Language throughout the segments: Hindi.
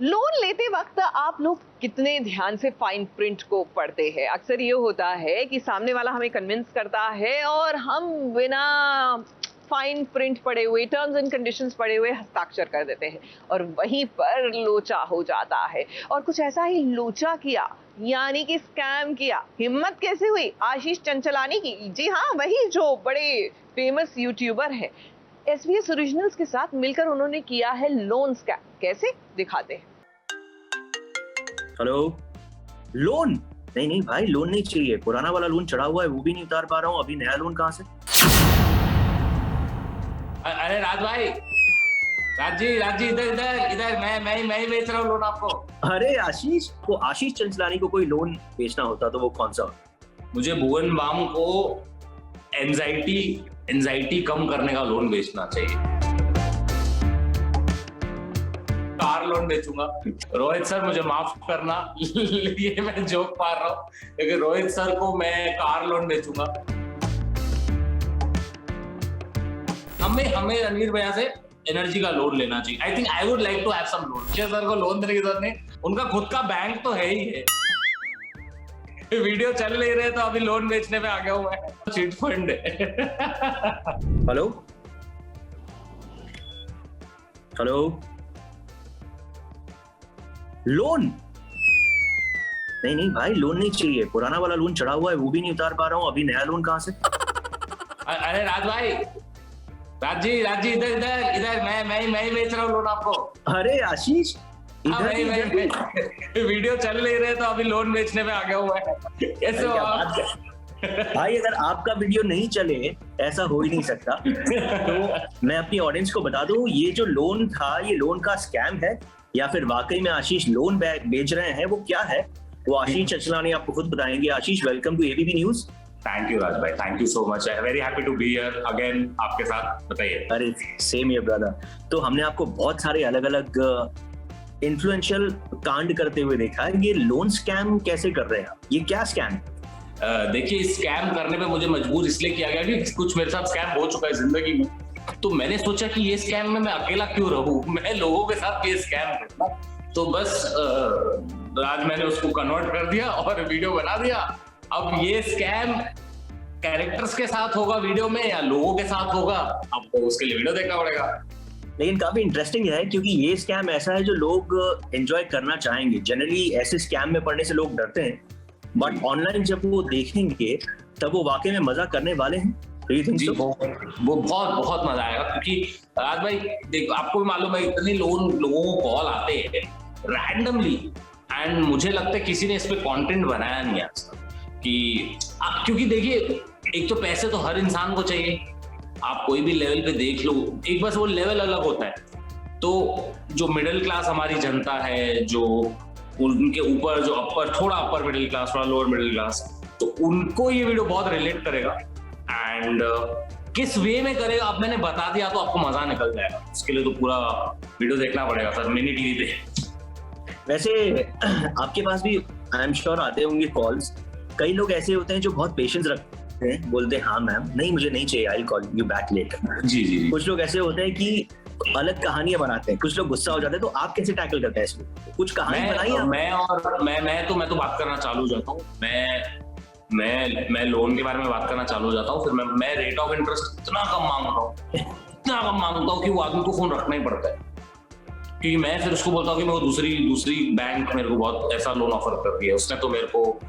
लोन लेते वक्त आप लोग कितने ध्यान से फाइन प्रिंट को पढ़ते हैं? अक्सर ये होता है कि सामने वाला हमें कन्विंस करता है और हम बिना फाइन प्रिंट पढ़े हुए, टर्म्स एंड कंडीशंस पढ़े हुए हस्ताक्षर कर देते हैं और वहीं पर लोचा हो जाता है। और कुछ ऐसा ही लोचा किया, यानी कि स्कैम किया। हिम्मत कैसे हुई आशीष चंचलानी की? जी हाँ, वही जो बड़े फेमस यूट्यूबर है। एसवीएस ओरिजिनल्स के साथ मिलकर उन्होंने किया है लोन स्कैम। कैसे, दिखाते हैं। Hello, loan? नहीं नहीं भाई, लोन नहीं चाहिए। पुराना वाला लोन चढ़ा हुआ है, वो भी नहीं उतार पा रहा हूँ। अभी नया लोन कहाँ से? अरे राज भाई, राज जी इधर इधर इधर, मैं ही बेच रहा हूँ लोन आपको। अरे आशीष को, आशीष चंचलानी को कोई लोन बेचना होता तो वो कौन सा होता? मुझे भुवन बाम को एंजाइटी कम करने का लोन बेचना चाहिए। कार लोन बेचूंगा। रोहित सर मुझे माफ करना, ये मैं जोक मार रहा हूँ, लेकिन रोहित सर को मैं कार लोन बेचूंगा। हमें रणवीर भैया से एनर्जी का लोन लेना चाहिए। I think I would like to have some loan. Sir को लोन देने की जरूरत नहीं, उनका खुद का बैंक तो है ही है। वीडियो चल नहीं रहे तो अभी लोन बेचने में आ गया हूं मैं। चिट फंड है। Hello hello, loan? नहीं नहीं भाई, लोन नहीं चाहिए। पुराना वाला लोन चढ़ा हुआ है, वो भी नहीं उतार पा रहा हूँ। अभी नया लोन कहाँ से? अरे राज भाई, राज जी इधर इधर इधर, मैं ही बेच रहा हूँ लोन आपको। अरे आशीष, वीडियो चल नहीं रहे तो अभी लोन बेचने में आ गया हूँ मैं। कैसे हो आप? भाई अगर आपका वीडियो नहीं चले, ऐसा हो ही नहीं सकता। तो मैं अपनी ऑडियंस को बता दूं, ये जो लोन था, ये लोन का स्कैम है या फिर वाकई में आशीष लोन बेच रहे हैं? वो क्या है वो आशीष चंचलानी आपको खुद बताएंगे। Ashish, welcome to ABP News. Thank you Raj भाई, thank you so much. I am very happy to be here again आपके साथ। बताइए। अरे सेम हियर ब्रदर। तो हमने आपको बहुत सारे अलग अलग इन्फ्लुएंशियल कांड करते हुए देखा है। ये लोन स्कैम कैसे कर रहे हैं आप? ये क्या स्कैम? देखिए, स्कैम करने पे मुझे मजबूर इसलिए किया गया कि कुछ मेरे साथ स्कैम हो चुका है जिंदगी में। तो मैंने सोचा कि ये स्कैम में मैं अकेला क्यों रहूं, मैं लोगों के साथ ये स्कैम करता। तो बस आज मैंने उसको कन्वर्ट कर दिया और वीडियो बना दिया। अब ये स्कैम कैरेक्टर्स के साथ होगा वीडियो में या लोगों के साथ होगा, आपको उसके लिए वीडियो देखना पड़ेगा। लेकिन काफी इंटरेस्टिंग है क्योंकि ये स्कैम ऐसा है जो लोग एंजॉय करना चाहेंगे। जनरली ऐसे स्कैम में पड़ने से लोग डरते हैं, बट ऑनलाइन जब वो देखेंगे तब वो वाकई में मजा करने वाले हैं। जी, वो बहुत मजा आएगा। क्योंकि राज भाई देखो, आपको भी मालूम है इतने लोगों को कॉल आते हैं रैंडमली, एंड मुझे लगता है किसी ने इस पे कंटेंट बनाया नहीं आज तक। कि क्योंकि देखिए, एक तो पैसे तो हर इंसान को चाहिए। आप कोई भी लेवल पे देख लो, एक बस वो लेवल अलग होता है। तो जो मिडिल क्लास हमारी जनता है, जो उनके ऊपर जो थोड़ा अपर मिडिल क्लास, थोड़ा लोअर मिडिल क्लास, तो उनको ये वीडियो बहुत रिलेट करेगा। एंड किस वे में करेगा, अब मैंने बता दिया तो आपको मजा निकल जाएगा। उसके लिए तो पूरा वीडियो देखना पड़ेगा सर, मिनी टीवी पे। वैसे आपके पास भी आई एम श्योर आते होंगे कॉल्स। कई लोग ऐसे होते हैं जो बहुत पेशेंस रखते हैं, बोलते हैं हाँ मैम, नहीं मुझे नहीं चाहिए, I will call you back later. जी। कुछ लोग ऐसे होते हैं कि अलग कहानियां बनाते हैं, कुछ लोग गुस्सा हो जाते हैं। तो आप कैसे टैकल करते हैं इसको? कुछ कहानी बनाई आप? मैं तो बात करना चालू हो जाता हूँ। मैं लोन के बारे में बात करना चालू हो जाता हूँ। फिर मैं रेट ऑफ इंटरेस्ट इतना कम मांगता हूँ कि वो आदमी को फोन रखना ही पड़ता है। क्योंकि मैं फिर उसको बोलता हूँ कि मेरे को दूसरी बैंक मेरे को बहुत ऐसा लोन ऑफर कर दिया। उसने तो मेरे को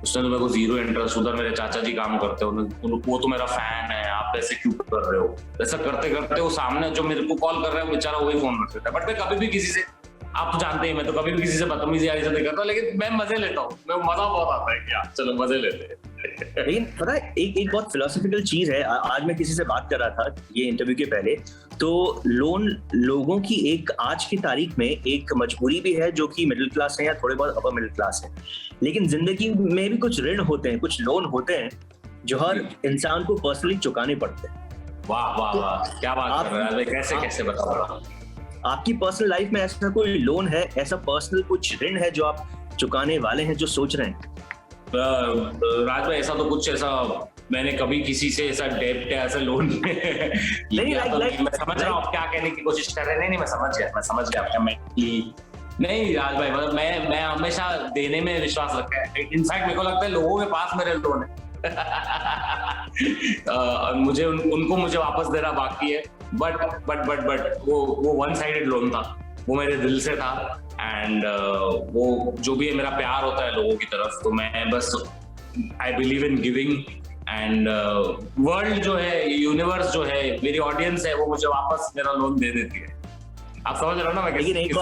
0 इंटरेस्ट, उधर मेरे चाचा जी काम करते हो, वो तो मेरा फैन है, आप ऐसे क्यों कर रहे हो? ऐसा करते करते वो सामने जो मेरे को कॉल कर रहा है बेचारा वही फोन रख देता है। बट मैं कभी भी किसी से, आप जानते हैं, मैं तो कभी भी किसी से बदतमीजी यारी से नहीं करता, लेकिन मैं मजे लेता हूँ। मैं मजा बहुत आता है कि चलो मजे लेते हैं। लेकिन पता है, एक बहुत फिलोसॉफिकल चीज है। आज मैं किसी से बात कर रहा था ये इंटरव्यू के पहले, तो लोन लोगों की एक आज की तारीख में एक मजबूरी भी है, जो कि मिडिल क्लास है या थोड़े बहुत अपर मिडिल क्लास है। लेकिन जिंदगी में भी कुछ ऋण होते हैं, कुछ लोन होते हैं जो हर इंसान को पर्सनली चुकाने पड़ते हैं। वाह वाह वाह, क्या बात कर रहे हैं, कैसे बताओ? आपकी पर्सनल लाइफ में ऐसा कोई लोन है, ऐसा पर्सनल कुछ ऋण है जो आप चुकाने वाले हैं, जो सोच रहे हैं? राज भाई, ऐसा तो कुछ ऐसा मैंने कभी किसी से ऐसा डेब्ट या ऐसा लोन नहीं, मैं समझ रहा हूँ आप क्या कहने की कोशिश कर रहे हैं। नहीं, मैं समझ गया आपका। नहीं राज भाई, मतलब मैं हमेशा देने में विश्वास रखता है। इनफैक्ट मेरे को लगता है लोगों के पास मेरे लोन है मुझे उनको मुझे वापस देना बाकी है, बट वो वन साइडेड लोन था, वो मेरे दिल से था। एंड वो जो भी है मेरा प्यार होता है लोगों की तरफ, तो मैं बस I believe in giving. And world जो है, यूनिवर्स जो है, मेरी ऑडियंस है, वो मुझे वापस मेरा लोन दे देती है। आप समझ रहे हो ना मैं लेकिन एक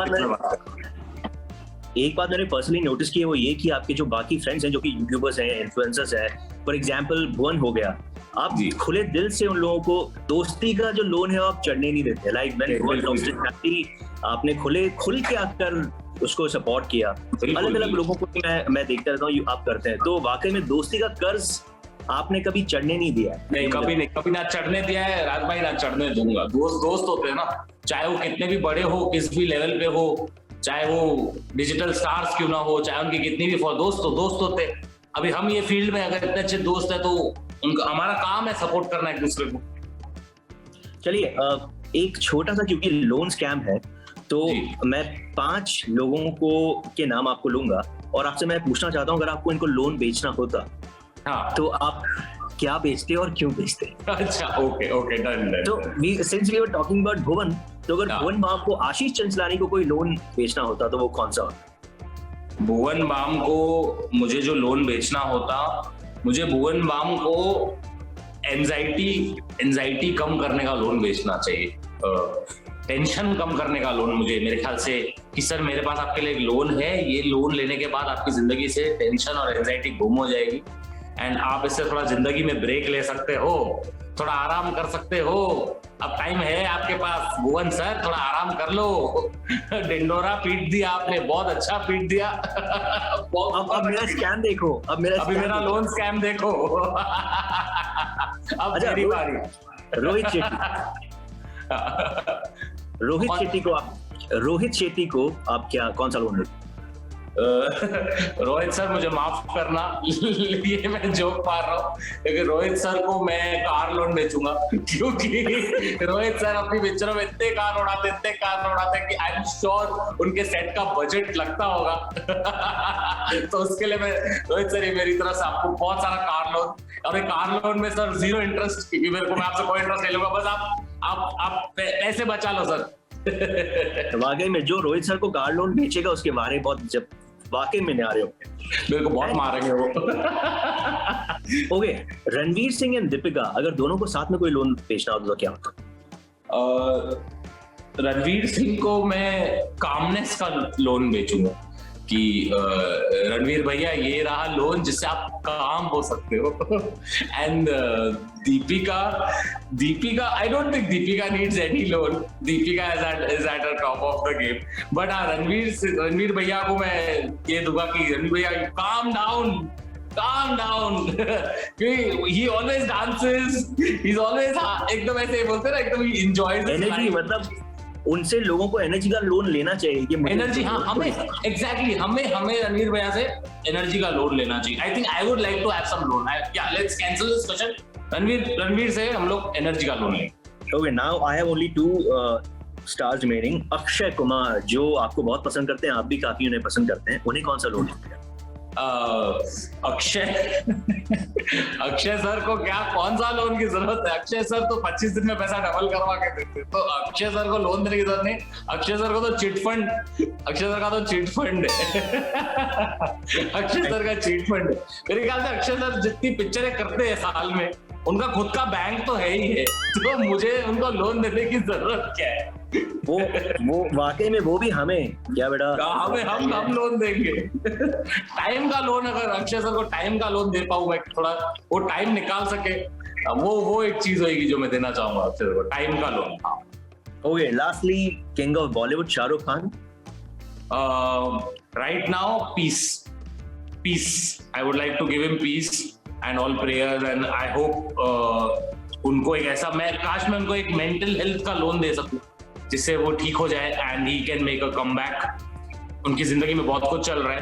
बात मैंने पर्सनली नोटिस की है, वो ये कि आपके जो बाकी फ्रेंड्स हैं जो कि यूट्यूबर्स हैं, इन्फ्लुएंसर्स हैं, फॉर एग्जांपल भुवन हो गया, आप खुले दिल से उन लोगों को दोस्ती का जो लोन है आप चढ़ने नहीं देते। लाइक आपने खुल के आकर उसको सपोर्ट किया। अलग अलग लोगों को मैं देखता रहता हूँ आप करते हैं, तो वाकई में दोस्ती का कर्ज आपने कभी चढ़ने नहीं दिया? नहीं, कभी ना चढ़ने दिया है राज भाई, ना चढ़ने दूंगा। दोस्त होते हैं ना, चाहे वो कितने भी बड़े हो, किस भी लेवल पे हो, चाहे वो डिजिटल स्टार्स क्यों ना हो, चाहे उनकी कितनी भी दोस्त होते हैं। अभी हम ये फील्ड में अगर इतने अच्छे दोस्त हैं तो उनका हमारा काम है सपोर्ट करना एक दूसरे को। चलिए एक छोटा सा, क्योंकि लोन स्कैम है, तो मैं 5 लोगों को के नाम आपको लूंगा और आपसे मैं पूछना चाहता हूँ, अगर आपको इनको लोन बेचना होता तो आप क्या बेचते और क्यों बेचते? अच्छा, ओके, डन। तो since we were talking about Bhuvan, तो अगर भुवन बाम को, आशीष चंचलानी को कोई लोन बेचना होता तो वो कौन सा होता? भुवन बाम को मुझे जो लोन बेचना होता, मुझे भुवन बाम को एंजाइटी कम करने का लोन बेचना चाहिए, टेंशन कम करने का लोन। मुझे मेरे ख्याल से कि सर मेरे पास आपके लिए एक लोन है, ये लोन लेने के बाद आपकी जिंदगी से टेंशन और एंजाइटी गुम हो जाएगी एंड आप इससे थोड़ा जिंदगी में ब्रेक ले सकते हो, थोड़ा आराम कर सकते हो। अब टाइम है आपके पास भुवन सर, थोड़ा आराम कर लो। डिंडोरा पीट दिया आपने, बहुत अच्छा पीट दिया। अब मेरा स्कैम देखो, अभी मेरा लोन स्कैम देखो। अब मेरी बारी। रोहित शेट्टी को आप क्या, कौन सा लोन देते? रोहित सर मुझे माफ करना, ये मैं जोक मार रहा हूँ, लेकिन रोहित सर को मैं कार लोन बेचूंगा, क्योंकि रोहित सर अपनी पिक्चरों में इतने कार उड़ाते कि आई एम श्योर उनके सेट का बजट लगता होगा। तो उसके लिए मैं रोहित सर, ये मेरी तरफ से आपको बहुत सारा कार लोन, और एक कार लोन में सर 0 इंटरेस्ट, क्योंकि मेरे को, मैं आपसे कोई इंटरेस्ट नहीं लूंगा, बस आप पैसे बचा लो सर। वाकई में जो रोहित सर को कार लोन बेचेगा उसके बारे में बहुत, जब वाकई में आ रहे होंगे, मेरे को बहुत मारेंगे वो। ओके, रणवीर सिंह एंड दीपिका, अगर दोनों को साथ में कोई लोन बेचना होता तो क्या होता? रणवीर सिंह को मैं कामनेस का लोन बेचूंगा कि रणवीर भैया ये रहा लोन जिससे आप काम हो सकते हो। And Deepika, I don't think Deepika needs any loan. Deepika is at the top of the game. But Ranveer भैया को मैं ये दूंगा कि रणवीर भैया calm down. He always dances. He's always एकदम ऐसे बोलते हैं ना, एकदम he enjoys his एनर्जी, मतलब उनसे लोगों को एनर्जी का लोन लेना चाहिए कि एनर्जी। हाँ, हमें एग्जैक्टली हमें रणवीर भैया से एनर्जी का लोन लेना चाहिए। I think I would like to have some loan. Let's cancel this question. Ranveer से हम लोग एनर्जी का लोन लेंगे। Okay, now I have only 2 stars remaining. Akshay Kumar, जो आपको बहुत पसंद करते हैं, आप भी काफी उन्हें पसंद करते हैं, उन्हें कौन सा लोन लेंगे? अक्षय सर को क्या, कौन सा लोन की जरूरत है? अक्षय सर तो 25 दिन में पैसा डबल करवा के देते, तो अक्षय सर को लोन देने की जरूरत नहीं। अक्षय सर को तो चिट फंड, अक्षय सर का तो चिट फंड है। अक्षय सर का चिट फंड है। मेरे ख्याल से अक्षय सर जितनी पिक्चरें करते हैं साल में, उनका खुद का बैंक तो है ही है, तो मुझे उनको लोन देने की जरूरत क्या है? वो वाकई में वो भी हमें क्या बेटा, हम लोन देंगे। टाइम का लोन, अगर अक्षय सर को टाइम का लोन दे पाऊं मैं, थोड़ा वो टाइम निकाल सके, वो एक चीज होगी जो मैं देना चाहूंगा अक्षय सर को, टाइम का loan. Okay, lastly king of Bollywood Shahrukh Khan. Right now peace. I would like to give him peace and all prayers, and I hope उनको एक ऐसा, मैं काश मैं उनको एक मेंटल हेल्थ का लोन दे सकूं जिससे वो ठीक हो जाए and he can make a comeback. उनकी जिंदगी में बहुत कुछ चल रहा है,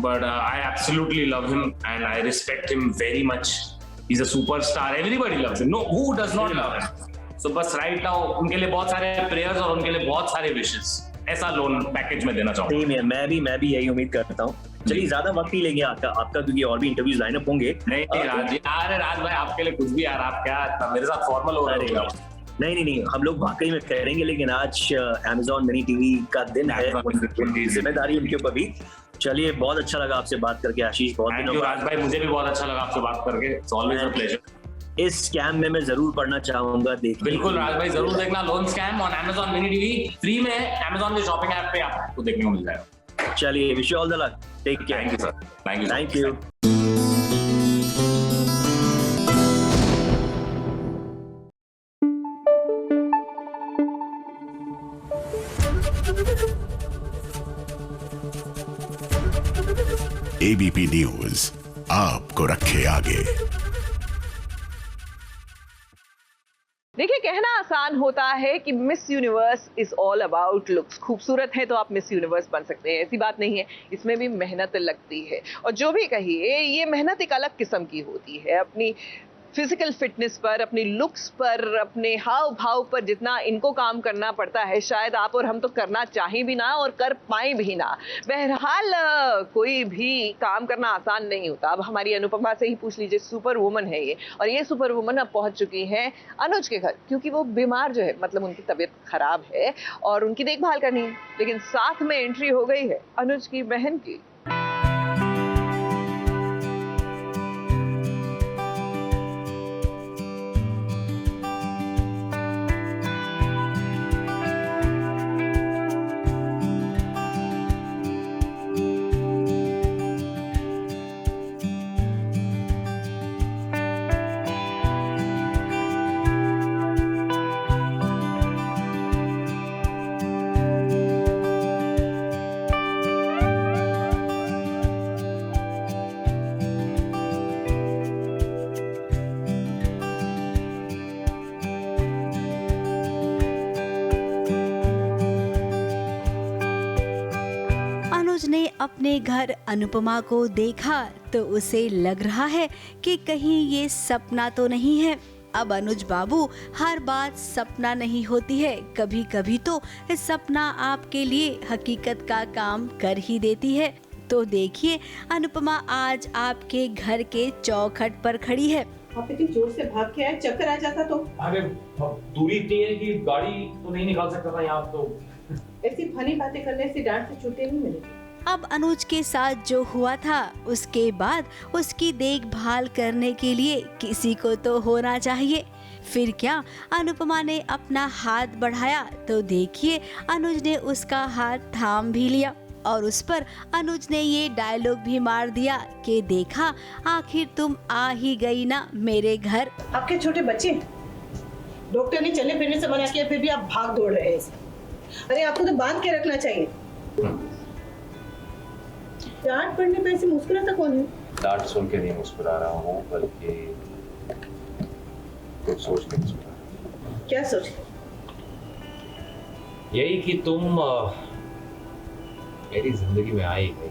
but I absolutely love him and I respect him very much. He is a superstar, everybody loves him, no who does not love him. So बस राइट नाउ उनके लिए बहुत सारे प्रेयर्स और उनके लिए बहुत सारे विशेस। ऐसा लोन पैकेज में देना चाहूंगा। सेम है, मैं भी यही उम्मीद करता हूँ। चलिए ज्यादा वक्त नहीं लेंगे आपका क्योंकि और भी इंटरव्यूज लाइनअप होंगे। नहीं राज भाई आपके लिए कुछ भी यार, आप क्या मेरे साथ फॉर्मल हो रहे हो? नहीं, हम लोग वाकई में करेंगे, लेकिन आज Amazon मिनी टीवी का दिन है, जिम्मेदारी उनके ऊपर भी। चलिए बहुत अच्छा लगा आपसे बात करके आशीष, बहुत दिनों बाद। राज भाई मुझे भी बहुत अच्छा लगा आपसे बात करके, इट्स ऑलवेज अ प्लेजर। इस स्कैम में मैं जरूर पढ़ना चाहूंगा, देखिए। बिल्कुल राज भाई जरूर देखना, loan scam on Amazon mini TV free में है, Amazon के शॉपिंग ऐप पे आपको देखने को मिल जाएगा। चलिए wish you all the luck, take care. Thank you sir, thank you. ABP news आपको रखे आगे। देखिए, कहना आसान होता है कि Miss Universe is all about looks. खूबसूरत है तो आप मिस यूनिवर्स बन सकते हैं, ऐसी बात नहीं है। इसमें भी मेहनत लगती है, और जो भी कहिए ये मेहनत एक अलग किस्म की होती है। अपनी फिजिकल फिटनेस पर, अपनी लुक्स पर, अपने हाव भाव पर जितना इनको काम करना पड़ता है, शायद आप और हम तो करना चाहें भी ना और कर पाएं भी ना। बहरहाल कोई भी काम करना आसान नहीं होता। अब हमारी अनुपमा से ही पूछ लीजिए, सुपर वुमन है ये, और ये सुपर वुमन अब पहुंच चुकी हैं अनुज के घर, क्योंकि वो बीमार जो है, मतलब उनकी तबीयत खराब है और उनकी देखभाल करनी है। लेकिन साथ में एंट्री हो गई है अनुज की बहन की। ने अपने घर अनुपमा को देखा तो उसे लग रहा है कि कहीं ये सपना तो नहीं है। अब अनुज बाबू, हर बात सपना नहीं होती है, कभी कभी तो सपना आपके लिए हकीकत का काम कर ही देती है। तो देखिए, अनुपमा आज आपके घर के चौखट पर खड़ी है। आप इतनी जोर से भाग के आए, चक्कर आ जाता तो। अरे दूरी इतनी है कि गाड़ी तो नहीं निकाल सकता था यहाँ तो। ऐसी फनी बातें करने से डांट से छुट्टी नहीं मिलेगी। अब अनुज के साथ जो हुआ था, उसके बाद उसकी देखभाल करने के लिए किसी को तो होना चाहिए। फिर क्या, अनुपमा ने अपना हाथ बढ़ाया तो देखिए, अनुज ने उसका हाथ थाम भी लिया और उस पर अनुज ने ये डायलॉग भी मार दिया कि देखा, आखिर तुम आ ही गई ना मेरे घर। आपके छोटे बच्चे, डॉक्टर ने चलने फिरने से मना किया, फिर भी आप भाग दौड़ रहे हैं। अरे आपको तो बांध के रखना चाहिए। डांट पड़ने पे ऐसे मुस्कुराता कौन है? डांट सुन के नहीं मुस्कुरा रहा हूँ, बल्कि कुछ सोच के मुस्कुरा रहा हूँ। क्या सोच? यही कि तुम मेरी जिंदगी में आई गई।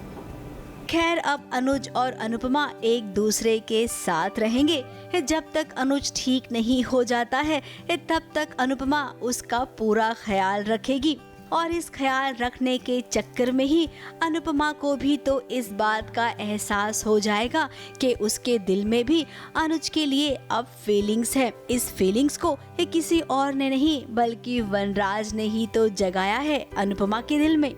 खैर, अब अनुज और अनुपमा एक दूसरे के साथ रहेंगे। जब तक अनुज ठीक नहीं हो जाता है, तब तक अनुपमा उसका पूरा ख्याल रखेगी। और इस ख्याल रखने के चक्कर में ही अनुपमा को भी तो इस बात का एहसास हो जाएगा कि उसके दिल में भी अनुज के लिए अब फीलिंग्स है। इस फीलिंग्स को किसी और ने नहीं, बल्कि वनराज ने ही तो जगाया है अनुपमा के दिल में।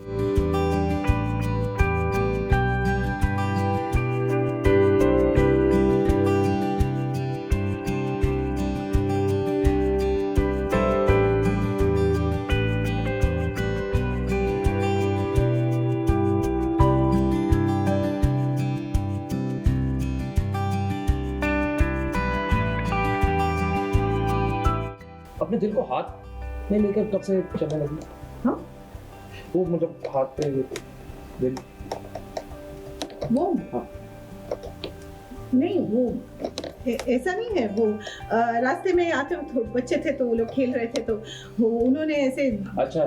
अपने दिल को हाथ में लेकर कब से चलने लगी? हाँ? वो मतलब हाथ पे दिल। वो? हाँ। नहीं, वो ऐसा नहीं है। वो रास्ते में आते तो बच्चे थे, तो वो लोग खेल रहे थे, तो वो उन्होंने ऐसे। अच्छा।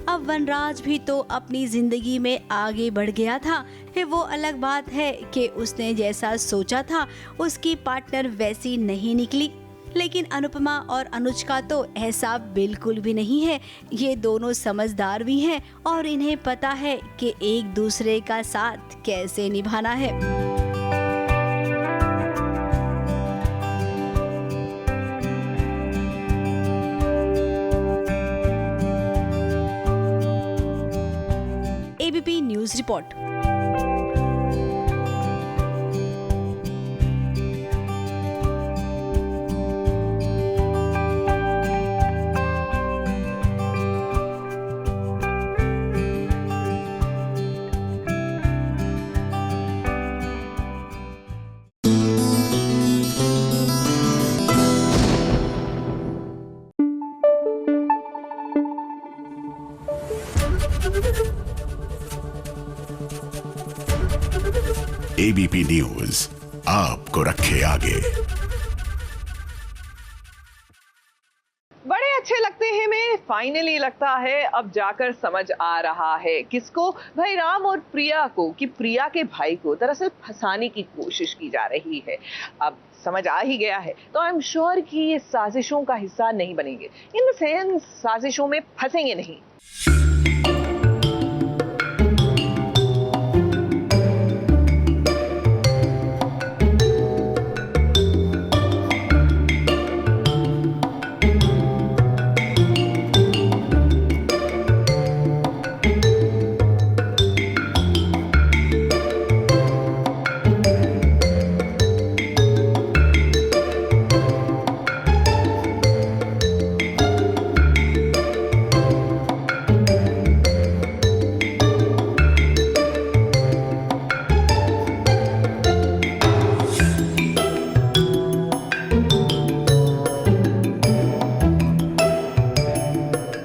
अब वनराज भी तो अपनी जिंदगी में आगे बढ़ गया था। वो अलग बात है कि उसने जैसा सोचा था उसकी पार्टनर वैसी नहीं निकली। लेकिन अनुपमा और अनुज का तो ऐसा बिल्कुल भी नहीं है। ये दोनों समझदार भी हैं और इन्हें पता है कि एक दूसरे का साथ कैसे निभाना है। ABP news report. ABP news आपको रखे आगे। बड़े अच्छे लगते हैं मैं फाइनली लगता है अब जाकर समझ आ रहा है किसको, भाई राम और प्रिया को, कि प्रिया के भाई को दरअसल फंसाने की कोशिश की जा रही है। अब समझ आ ही गया है तो आई एम श्योर कि ये साजिशों का हिस्सा नहीं बनेंगे, इन द सेंस साजिशों में फंसेंगे नहीं।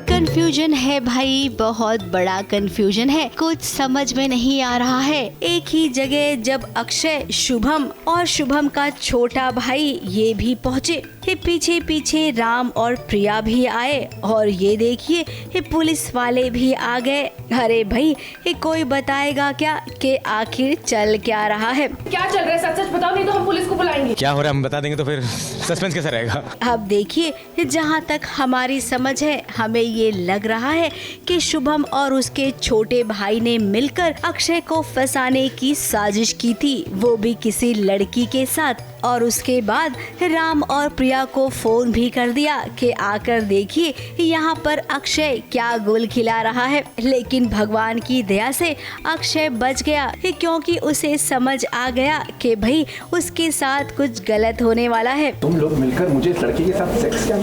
कंफ्यूजन है भाई, बहुत बड़ा कंफ्यूजन है। कुछ समझ में नहीं आ रहा है। एक ही जगह जब अक्षय, शुभम और शुभम का छोटा भाई ये भी पहुँचे, पीछे पीछे राम और प्रिया भी आए और ये देखिए ये पुलिस वाले भी आ गए। अरे भाई ये कोई बताएगा क्या कि आखिर चल क्या रहा है? क्या चल रहा है? सच सच बताओ, नहीं तो हम पुलिस को बुलाएंगे। क्या हो रहा है हम बता देंगे तो फिर सस्पेंस कैसा रहेगा? अब देखिए, जहाँ तक हमारी समझ है हमें ये लग रहा है कि शुभम और उसके छोटे भाई ने मिलकर अक्षय को फंसाने की साजिश की थी, वो भी किसी लड़की के साथ। और उसके बाद राम और प्रिया को फोन भी कर दिया कि आकर देखिए यहाँ पर अक्षय क्या गुल खिला रहा है। लेकिन भगवान की दया से अक्षय बच गया, क्योंकि उसे समझ आ गया कि भाई उसके साथ कुछ गलत होने वाला है। तुम लोग मिलकर मुझे इस लड़की के साथ सेक्स किया?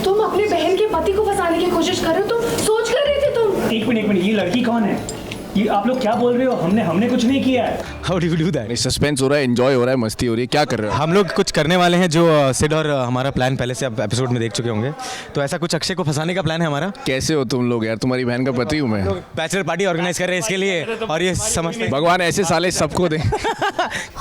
तुम अपने बहन के पति को फंसाने की कोशिश कर रहे हो? तुम सोच कर रहे थे तुम? एक मिनट, ये लड़की कौन है? ये आप लोग क्या बोल रहे हो? हमने कुछ नहीं किया है। How do you do that? Suspense हो रहा है, एंजॉय हो रहा है, मस्ती हो रही है, क्या कर रहे हो? हम लोग कुछ करने वाले हैं जो सिड और हमारा प्लान पहले से आप एपिसोड में देख चुके होंगे। तो ऐसा कुछ अक्षय को फंसाने का प्लान है हमारा। कैसे हो तुम लोग यार? तुम्हारी बहन का पति हूँ मैं। बैचलर पार्टी ऑर्गेनाइज कर रहे हैं इसके लिए और ये समझते भगवान ऐसे साले सबको दे।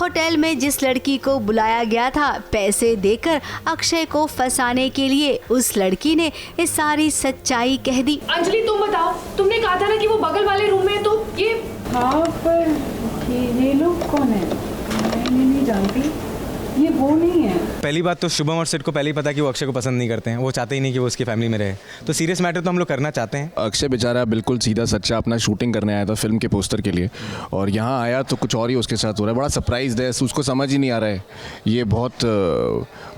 होटल में जिस लड़की को बुलाया गया था पैसे देकर अक्षय को फंसाने के लिए, उस लड़की ने इस सारी सच्चाई कह दी। अंजलि तुम बताओ, तुमने कहा था ना कि वो बगल वाले रूम में, तो ये हाँ पर ये लोग कौन है? मैं नहीं जानती, ये वो नहीं है। पहली बात तो शुभम और सिड को पहले ही पता कि वो अक्षय को पसंद नहीं करते हैं, वो चाहते ही नहीं कि वो उसकी फैमिली में रहे। तो सीरियस मैटर तो हम लोग करना चाहते हैं। अक्षय बेचारा बिल्कुल सीधा सच्चा अपना शूटिंग करने आया था फिल्म के पोस्टर के लिए, और यहाँ आया तो कुछ और ही उसके साथ हो रहा है। बड़ा सरप्राइज है, उसको समझ ही नहीं आ रहा है। ये बहुत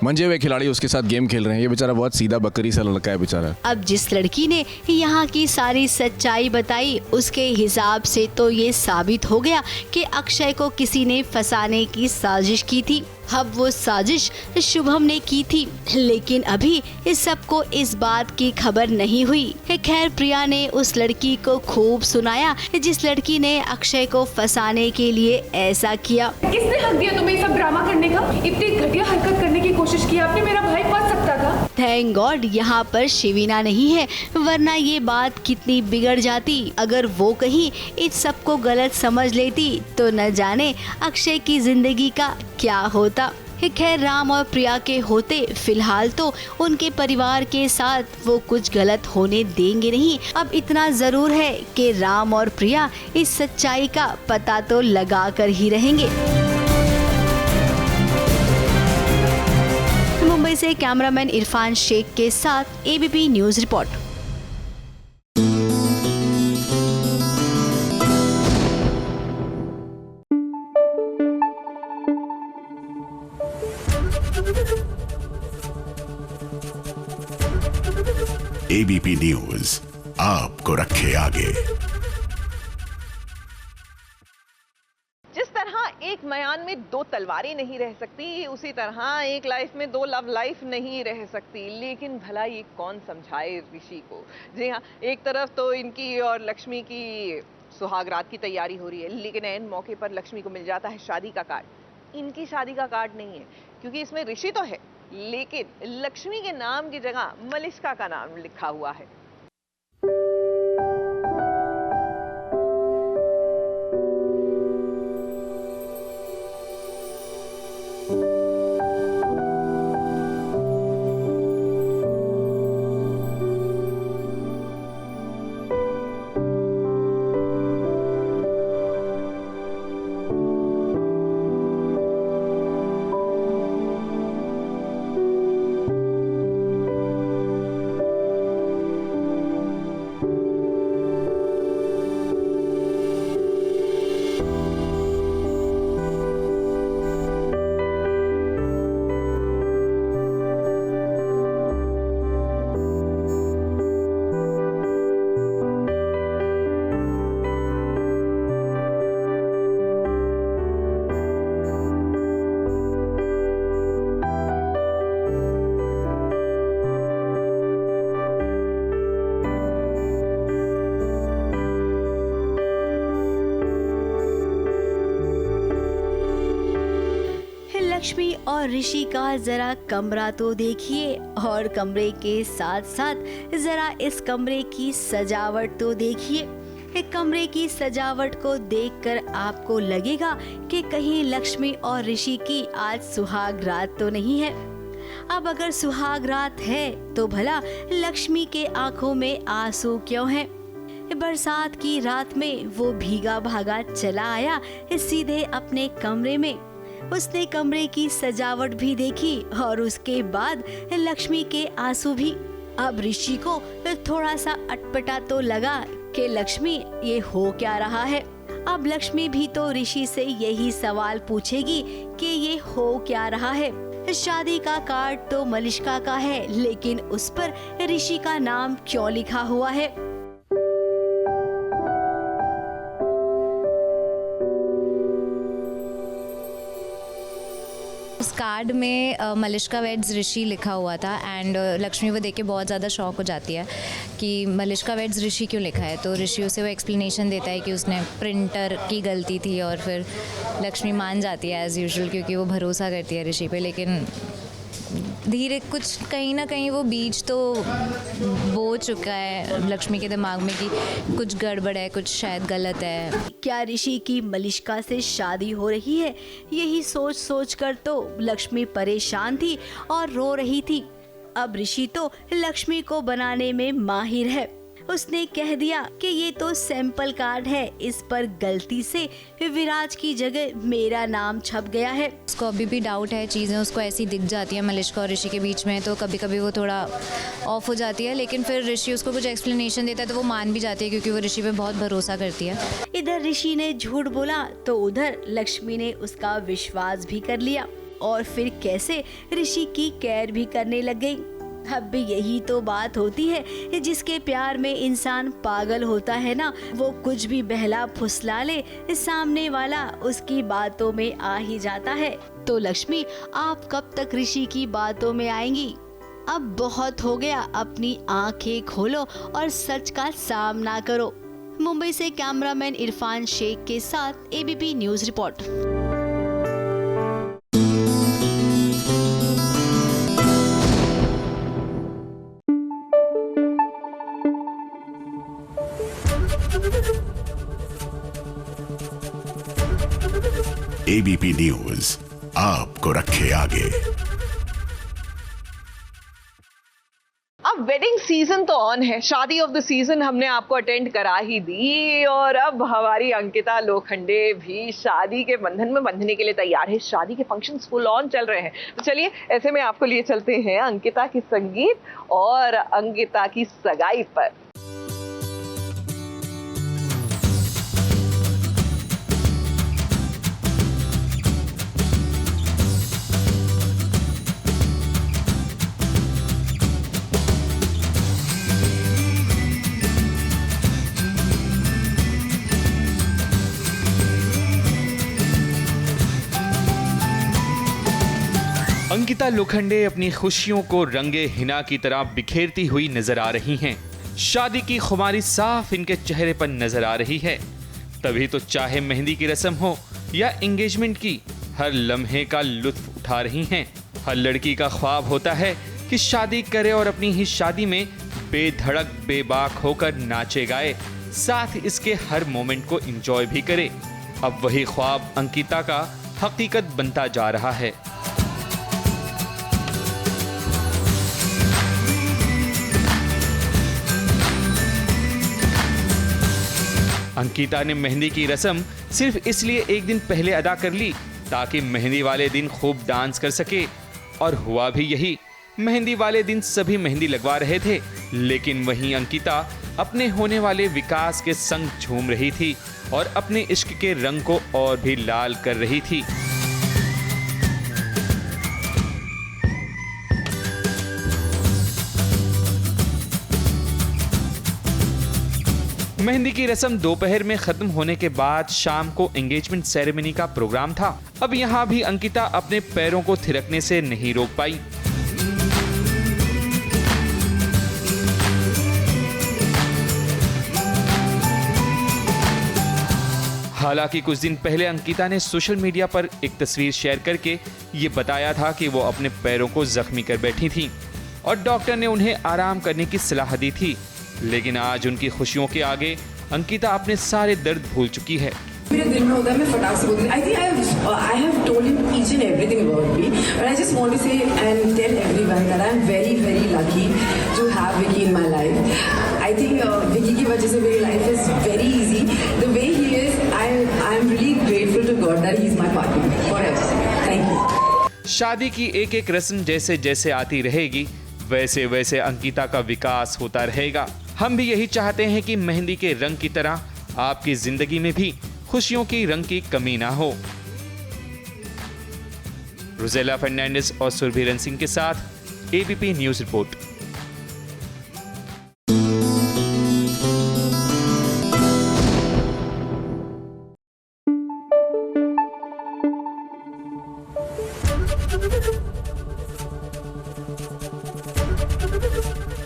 मंजे हुए खिलाड़ी उसके साथ गेम खेल रहे हैं। ये बेचारा बहुत सीधा बकरी सा लड़का है बेचारा। अब जिस लड़की ने यहाँ की सारी सच्चाई बताई, उसके हिसाब से तो ये साबित हो गया कि अक्षय को किसी ने फंसाने की साजिश की थी। अब वो साजिश शुभम ने की थी, लेकिन अभी इस सबको इस बात की खबर नहीं हुई। खैर प्रिया ने उस लड़की को खूब सुनाया जिस लड़की ने अक्षय को फंसाने के लिए ऐसा किया। किसने हक दिया तुम्हें सब ड्रामा करने का? इतनी घटिया हरकत करने की कोशिश की आपने, मेरा भाई फंस सकता था। थैंक गॉड यहाँ पर शिवीना नहीं है, वरना ये बात कितनी बिगड़ जाती। अगर वो कहीं इस सबको गलत समझ लेती तो न जाने अक्षय की जिंदगी का क्या होता। खैर राम और प्रिया के होते फिलहाल तो उनके परिवार के साथ वो कुछ गलत होने देंगे नहीं। अब इतना जरूर है कि राम और प्रिया इस सच्चाई का पता तो लगा कर ही रहेंगे। मुंबई मुंबई से कैमरामैन इरफान शेख के साथ ABP news report. ABP news आपको रखे आगे। जिस तरह एक मयान में दो तलवारें नहीं रह सकती, उसी तरह एक लाइफ में दो लव लाइफ नहीं रह सकती। लेकिन भला ये कौन समझाए ऋषि को। जी हाँ, एक तरफ तो इनकी और लक्ष्मी की सुहागरात की तैयारी हो रही है, लेकिन ऐन मौके पर लक्ष्मी को मिल जाता है शादी का कार्ड। इनकी शादी का कार्ड नहीं है, क्योंकि इसमें ऋषि तो है, लेकिन लक्ष्मी के नाम की जगह मलिष्का का नाम लिखा हुआ है। लक्ष्मी और ऋषि का जरा कमरा तो देखिए, और कमरे के साथ साथ जरा इस कमरे की सजावट तो देखिए। कमरे की सजावट को देखकर आपको लगेगा कि कहीं लक्ष्मी और ऋषि की आज सुहाग रात तो नहीं है। अब अगर सुहाग रात है तो भला लक्ष्मी के आंखों में आंसू क्यों हैं? बरसात की रात में वो भीगा भागा चला आया सीधे अपने कमरे में। उसने कमरे की सजावट भी देखी और उसके बाद लक्ष्मी के आंसू भी। अब ऋषि को थोड़ा सा अटपटा तो लगा कि लक्ष्मी ये हो क्या रहा है। अब लक्ष्मी भी तो ऋषि से यही सवाल पूछेगी कि ये हो क्या रहा है। शादी का कार्ड तो मलिष्का का है, लेकिन उस पर ऋषि का नाम क्यों लिखा हुआ है? उस कार्ड में मलिष्का वेड्स ऋषि लिखा हुआ था एंड लक्ष्मी वो देख के बहुत ज़्यादा शॉक हो जाती है कि मलिष्का वेड्स ऋषि क्यों लिखा है। तो ऋषि उसे वो एक्सप्लेनेशन देता है कि उसने प्रिंटर की गलती थी, और फिर लक्ष्मी मान जाती है एज़ यूजुअल, क्योंकि वो भरोसा करती है ऋषि पे। लेकिन धीरे कुछ कहीं ना कहीं वो बीज तो बो चुका है लक्ष्मी के दिमाग में कि कुछ गड़बड़ है, कुछ शायद गलत है। क्या ऋषि की मलिष्का से शादी हो रही है? यही सोच सोच कर तो लक्ष्मी परेशान थी और रो रही थी। अब ऋषि तो लक्ष्मी को बनाने में माहिर है। उसने कह दिया कि ये तो सैंपल कार्ड है, इस पर गलती से विराज की जगह मेरा नाम छप गया है। उसको अभी भी डाउट है, चीज़ें उसको ऐसी दिख जाती है मलिष्का और ऋषि के बीच में, तो कभी कभी वो थोड़ा ऑफ हो जाती है। लेकिन फिर ऋषि उसको कुछ एक्सप्लेनेशन देता है तो वो मान भी जाती है, क्योंकि वो ऋषि पे बहुत भरोसा करती है। इधर ऋषि ने झूठ बोला तो उधर लक्ष्मी ने उसका विश्वास भी कर लिया, और फिर कैसे ऋषि की केयर भी करने लग गई। अब भी यही तो बात होती है, जिसके प्यार में इंसान पागल होता है ना, वो कुछ भी बहला फुसला ले, सामने वाला उसकी बातों में आ ही जाता है। तो लक्ष्मी, आप कब तक ऋषि की बातों में आएंगी? अब बहुत हो गया, अपनी आंखें खोलो और सच का सामना करो। मुंबई से कैमरामैन इरफान शेख के साथ ABP news report. ABP news आपको रखे आगे। अब वेडिंग सीजन तो ऑन है। शादी ऑफ द सीजन हमने आपको अटेंड करा ही दी और अब हमारी अंकिता लोखंडे भी शादी के बंधन में बंधने के लिए तैयार है। शादी के फंक्शंस फुल ऑन चल रहे हैं। तो चलिए ऐसे में आपको लिए चलते हैं अंकिता की संगीत और अंकिता की सगाई पर। अंकिता लोखंडे अपनी खुशियों को रंगे हिना की तरह बिखेरती हुई नजर आ रही हैं। शादी की खुमारी साफ इनके चेहरे पर नजर आ रही है। तभी तो चाहे मेहंदी की रस्म हो या एंगेजमेंट की, हर लम्हे का लुत्फ उठा रही हैं। हर लड़की का ख्वाब होता है कि शादी करे और अपनी ही शादी में बेधड़क बेबाक होकर नाचे गाए, साथ इसके हर मोमेंट को एंजॉय भी करे। अब वही ख्वाब अंकिता का हकीकत बनता जा रहा है। अंकिता ने मेहंदी की रस्म सिर्फ इसलिए एक दिन पहले अदा कर ली ताकि मेहंदी वाले दिन खूब डांस कर सके, और हुआ भी यही। मेहंदी वाले दिन सभी मेहंदी लगवा रहे थे, लेकिन वहीं अंकिता अपने होने वाले विकास के संग झूम रही थी और अपने इश्क के रंग को और भी लाल कर रही थी। मेहंदी की रस्म दोपहर में खत्म होने के बाद शाम को एंगेजमेंट सेरेमनी का प्रोग्राम था। अब यहाँ भी अंकिता अपने पैरों को थिरकने से नहीं रोक पाई। हालांकि कुछ दिन पहले अंकिता ने सोशल मीडिया पर एक तस्वीर शेयर करके ये बताया था कि वो अपने पैरों को जख्मी कर बैठी थी और डॉक्टर ने उन्हें आराम करने की सलाह दी थी। लेकिन आज उनकी खुशियों के आगे अंकिता अपने सारे दर्द भूल चुकी है। मेरे दिल में होता है मैं फटाक से बोलती हूँ। I think I have told him each and everything about me, but I just want to say and tell everyone that I am very very lucky to have Vicky in my life. I think Vicky की वजह से मेरी life is very easy. The way he is, I am really grateful to God that he is my partner forever. Thank you. शादी की एक एक रस्म जैसे जैसे आती रहेगी, वैसे वैसे अंकिता का विकास होता रहेगा। हम भी यही चाहते हैं कि मेहंदी के रंग की तरह आपकी जिंदगी में भी खुशियों की रंग की कमी ना हो। रोजेला फर्नांडिस और सुरभीरन सिंह के साथ ABP news report.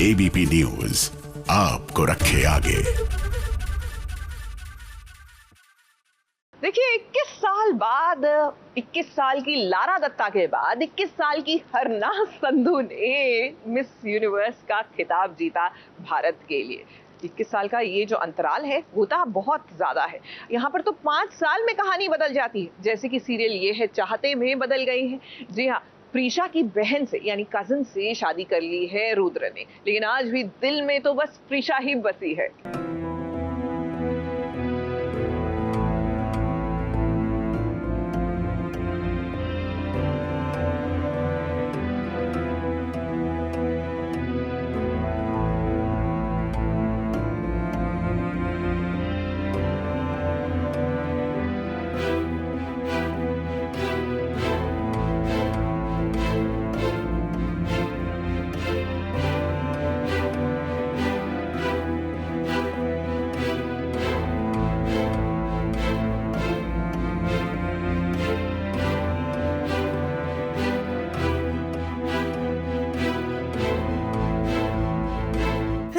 ABP news आपको रखे आगे। देखिए 21 साल बाद, 21 साल की लारा दत्ता के बाद 21 साल की हरना संधू ने मिस यूनिवर्स का खिताब जीता भारत के लिए। 21 साल का ये जो अंतराल है वो तो बहुत ज्यादा है। यहाँ पर तो 5 साल में कहानी बदल जाती है, जैसे कि सीरियल ये है चाहते में बदल गई है। जी हाँ, प्रीशा की बहन से यानी कजन से शादी कर ली है रुद्र ने, लेकिन आज भी दिल में तो बस प्रीशा ही बसी है।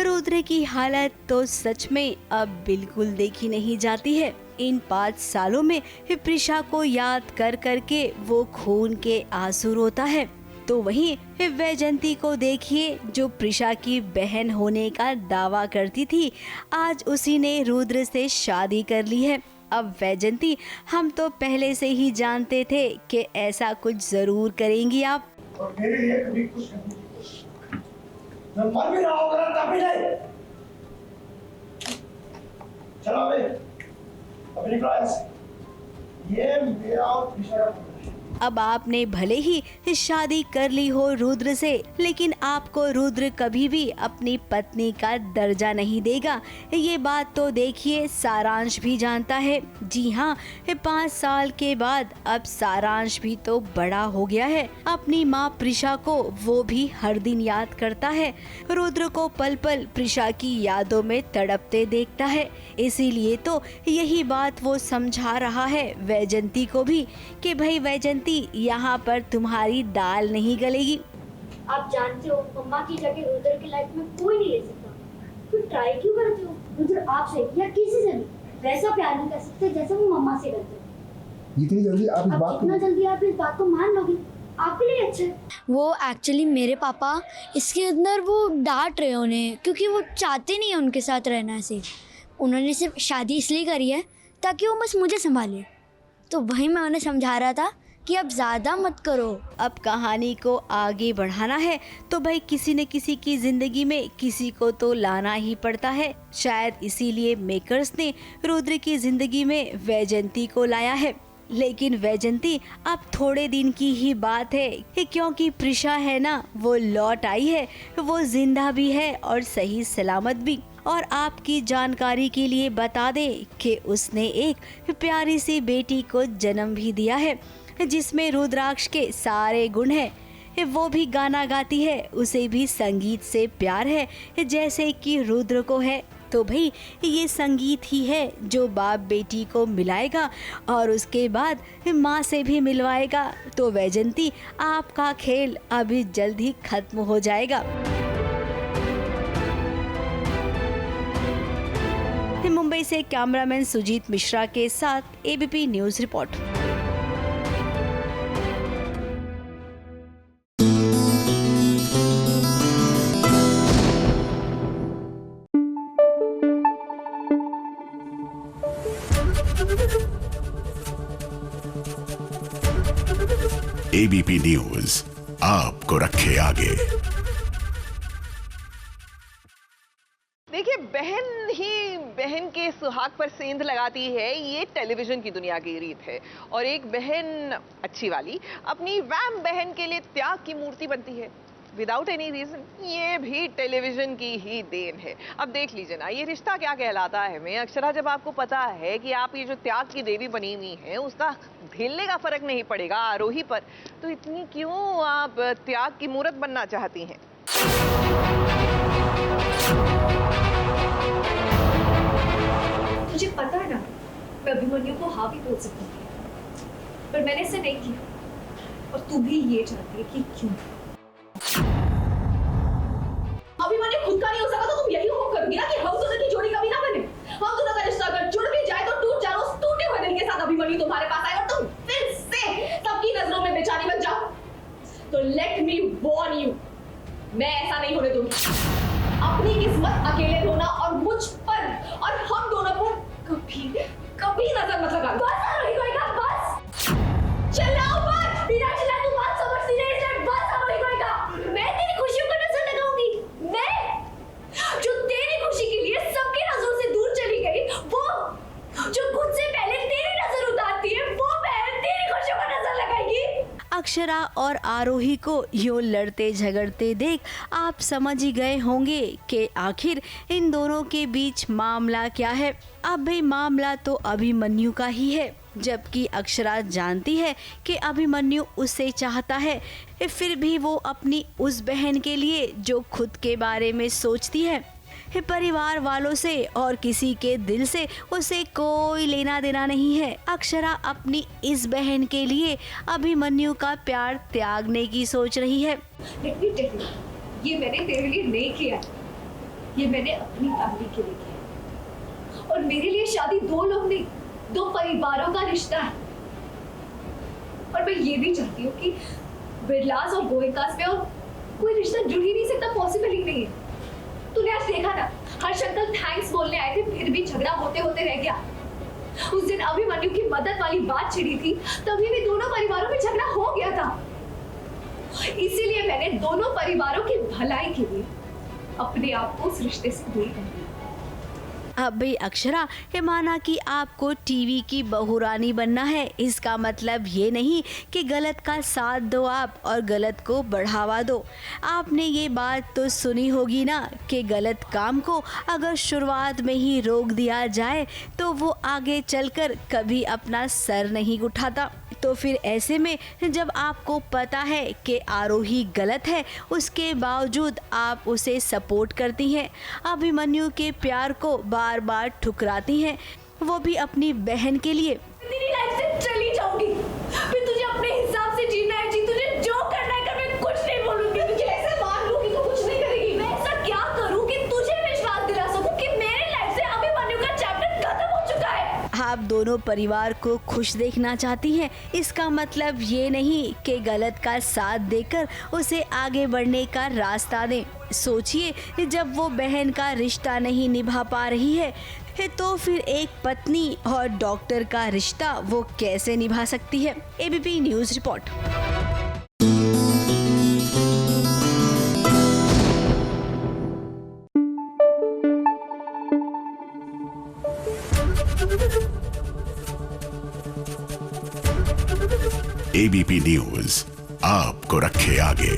रुद्र की हालत तो सच में अब बिल्कुल देखी नहीं जाती है। इन 5 सालों में प्रीशा को याद कर करके वो खून के आंसू रोता है। तो वहीं वैजंती को देखिए जो प्रीशा की बहन होने का दावा करती थी, आज उसी ने रुद्र से शादी कर ली है। अब वैजंती, हम तो पहले से ही जानते थे कि ऐसा कुछ जरूर करेंगी आप। मर भी रहा होगा तब भी नहीं। चलो अभी निकलो ऐसे। ये मेरा और प्रिशा का अब आपने भले ही शादी कर ली हो रुद्र से, लेकिन आपको रुद्र कभी भी अपनी पत्नी का दर्जा नहीं देगा। ये बात तो देखिए सारांश भी जानता है। जी हाँ, 5 साल के बाद अब सारांश भी तो बड़ा हो गया है। अपनी माँ प्रिशा को वो भी हर दिन याद करता है। रुद्र को पल पल प्रिशा की यादों में तड़पते देखता है। इसीलिए तो यही बात वो समझा रहा है वैजंती को भी कि भाई वैजंती, यहाँ पर तुम्हारी दाल नहीं गलेगी। आप जानते हो मम्मा की जगह रुद्र की लाइफ में कोई नहीं ले सकता। फिर ट्राई क्यों करते हो? रुद्र आपसे या किसी से भी वैसा प्यार नहीं कर सकते जैसा वो मम्मा से करते हो। इतनी जल्दी आप इस बात इतना जल्दी आप इस बात को मान लोगे? आपके लिए अच्छा है। वो एक्चुअली मेरे पापा इसके अंदर वो डांट रहे उन्हें, क्योंकि वो चाहते नहीं है उनके साथ रहना। ऐसे उन्होंने सिर्फ शादी इसलिए करी है ताकि वो बस मुझे संभाले। तो वही मैं उन्हें समझा रहा था कि अब ज़्यादा मत करो। अब कहानी को आगे बढ़ाना है तो भाई किसी न किसी की जिंदगी में किसी को तो लाना ही पड़ता है। शायद इसीलिए मेकर्स ने रुद्र की जिंदगी में वैजंती को लाया है। लेकिन वैजंती अब थोड़े दिन की ही बात है, क्योंकि प्रिशा है ना, वो लौट आई है। वो जिंदा भी है और सही सलामत भी। और आपकी जानकारी के लिए बता दे कि उसने एक प्यारी सी बेटी को जन्म भी दिया है, जिसमें रुद्राक्ष के सारे गुण हैं। वो भी गाना गाती है, उसे भी संगीत से प्यार है जैसे कि रुद्र को है। तो भाई ये संगीत ही है जो बाप बेटी को मिलाएगा और उसके बाद माँ से भी मिलवाएगा। तो वैजंती, आपका खेल अभी जल्द ही खत्म हो जाएगा। मुंबई से कैमरामैन सुजीत मिश्रा के साथ ABP news report. ABP news आपको रखे आगे। देखिए, बहन ही बहन के सुहाग पर सेंध लगाती है, ये टेलीविजन की दुनिया की रीत है। और एक बहन अच्छी वाली अपनी वैम बहन के लिए त्याग की मूर्ति बनती है विदाउट एनी रीजन। ये भी टेलीविजन की ही देन है। अब देख लीजिए ना, ये रिश्ता क्या कहलाता है। मैं अक्षरा, जब आपको पता है कि आप ये जो त्याग की देवी बनी हुई है, उसका ढीलने का फर्क नहीं पड़ेगा आरोही पर, तो इतनी क्यों आप त्याग की मूर्त बनना चाहती हैं? मुझे पता है ना, मैं अभिमन्यु को हाँ भी बोल सकती थी, पर मैंने ऐसा नहीं किया। और तू भी ये जानती है कि क्यों। अभिमन्यु खुद का नहीं हो सका तो तुम यही होप करोगी ना कि हम दोनों की जोड़ी कभी ना बने। हम दोनों का रिश्ता अगर जुड़ भी जाए तो टूट जाए। उस टूटे हुए दिल के साथ अभिमन्यु तुम्हारे पास आए और तुम फिर से सबकी नजरों में बेचारी बन जाओ। तो लेट मी वॉर्न यू, मैं ऐसा नहीं होने दूंगी। अपनी किस्मत अकेले ढोना और मुझ पर और हम दोनों पर कभी नजर मत लगा। बस चिल्लाओ मत, बिना चिल्लाए तू बात समझती नहीं है। बस मैं तेरी खुशियों को नजर लगाऊंगी। मैं जो तेरी खुशी के लिए सबकी नजरों से दूर चली गई, वो जो खुद से पहले तेरी नजर उतारती है, वो बहन तेरी खुशियों को नजर लगाएगी। अक्षरा और आरोही को यूं लड़ते झगड़ते देख आप समझ ही गए होंगे कि आखिर इन दोनों के बीच मामला क्या है। अब भी मामला तो अभिमन्यु का ही है, जबकि अक्षरा जानती है कि अभिमन्यु उसे चाहता है, फिर भी वो अपनी उस बहन के लिए जो खुद के बारे में सोचती है, परिवार वालों से और किसी के दिल से उसे कोई लेना देना नहीं है। अक्षरा अपनी इस बहन के लिए अभिमन्यु का प्यार त्यागने की सोच रही है। ये मैंने तेरे लिए नहीं किया, ये मैंने अपनी फैमिली के लिए किया। और मेरे लिए शादी दो लोग नहीं, दो परिवारों का रिश्ता है। और मैं ये भी चाहती हूँ कि बिरलास और गोयकास में और कोई रिश्ता जुड़ ही नहीं सकता, पॉसिबल ही नहीं है। तूने आज देखा ना, हर्ष अंकल थैंक्स बोलने आए थे, फिर भी झगड़ा होते होते रह गया। उस दिन अभिमन्यु की मदद वाली बात छिड़ी थी, तभी भी दोनों परिवारों में झगड़ा हो गया था। इसीलिए मैंने दोनों परिवारों की भलाई के लिए अपने आप को उस रिश्ते से दूर कर दिया। अब भी अक्षरा, ये माना कि आपको टीवी की बहुरानी बनना है, इसका मतलब ये नहीं कि गलत का साथ दो आप और गलत को बढ़ावा दो। आपने ये बात तो सुनी होगी ना कि गलत काम को अगर शुरुआत में ही रोक दिया जाए तो वो आगे चलकर कभी अपना सर नहीं उठाता। तो फिर ऐसे में जब आपको पता है कि आरोही गलत है, उसके बावजूद आप उसे सपोर्ट करती हैं, अभिमन्यु के प्यार को बार बार ठुकराती हैं, वो भी अपनी बहन के लिए। तेरी लाइफ से चली जाऊंगी, फिर तुझे अपने हिसाब से जीना है जी, तुझे जो करना है कर, मैं कुछ नहीं बोलूंगी। तुझे ऐसे मान लूं कि तू कुछ नहीं करेगी। मैं ऐसा क्या करूं कि तुझे विश्वास दिला सकूं कि मेरे लाइफ से अभिमन्यु का चैप्टर खत्म हो चुका है। आप दोनों परिवार को खुश देखना चाहती हैं, इसका मतलब ये नहीं कि गलत का साथ देकर उसे आगे बढ़ने का रास्ता दें। सोचिए, जब वो बहन का रिश्ता नहीं निभा पा रही है तो फिर एक पत्नी और डॉक्टर का रिश्ता वो कैसे निभा सकती है। ABP news report. ABP news आपको रखे आगे।